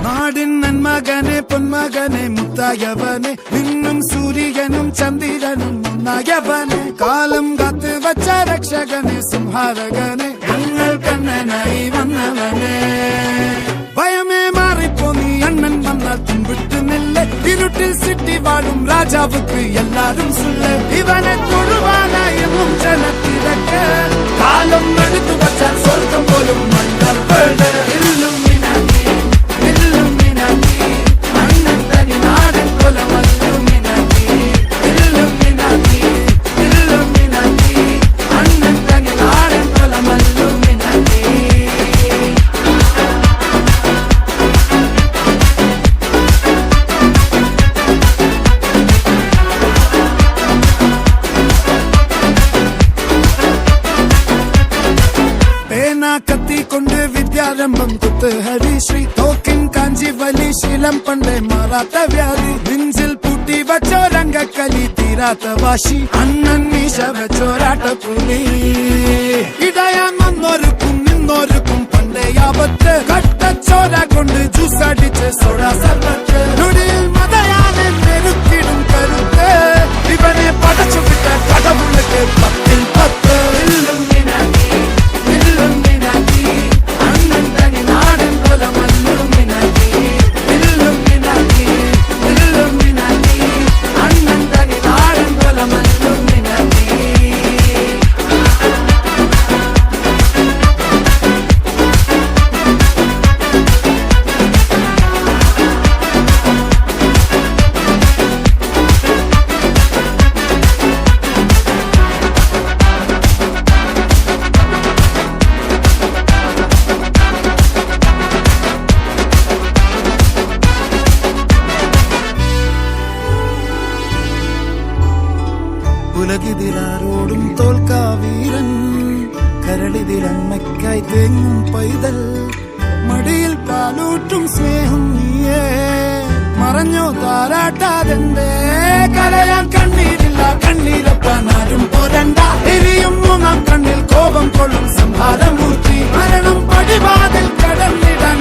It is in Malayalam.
നാടിൻ നന്മകനെ പൊന്മകനെ മുത്തായവനെ നിന്നും സൂര്യനും ചന്ദ്രനും ഒന്നായവനെ കാലം കാത്ത് വച്ച രക്ഷകനെ സംഹാരകനെ ഞങ്ങൾ കണ്ണനായി വന്നവനെ ഭയമേ മാറിപ്പോ നീ അണ്ണൻ വന്നാൽ തുമ്പിട്ട് നില്ല ഇരുട്ടിൽ സിറ്റി വാഴും രാജാവുക്ക് എല്ലാരും സുല്ല ഇവനെ തൊഴുവാനായെന്നും ജനത്തിരക്ക് കാലം എടുത്തു വച്ചാൽ സ്വർഗം പോലും മണ്ണർ വീട് കത്തിക്കൊണ്ട് വിദ്യാരംഭം കുത്ത് ഹരിശ്രീ തോക്കിൻ കാഞ്ചി വലി ശീലം പണ്ടേ മാറാത്ത വ്യാധി നെഞ്ചിൽ പൂട്ടി വച്ചോരംഗക്കലി തീരാത്ത വാശി അണ്ണൻ മീശ വെച്ചോരാട്ട പുലി ഇടയാൻ വന്നോർക്കും നിന്നോർക്കും പണ്ടേ ആപത്ത് കട്ടച്ചോര കൊണ്ട് ജ്യൂസ് അടിച്ച് സോഡ സർവത്ത് നൊടിയിൽ മതയാനെ നെരുക്കിടും കരുത്ത് ഇവനെ പടച്ചു വിട്ട കടവുള്ളക്ക് 10-10 ഉലകിതിരാരോടും തോൽക്കാവീരൻ കരളിതിരമ്മയ്ക്കായി തേങ്ങും പൈതൽ മടിയിൽ പാലൂട്ടും സ്നേഹം നീയേ മറഞ്ഞോ താരാട്ടാതെന്റെ കരയാൻ കണ്ണീരില്ല കണ്ണീരപ്പാനാരും പോരണ്ട എരിയും മൂന്നാം കണ്ണിൽ കോപം കൊള്ളും സംഹാരമൂർത്തി മരണം പടിവാതിൽ കടന്നിടാൻ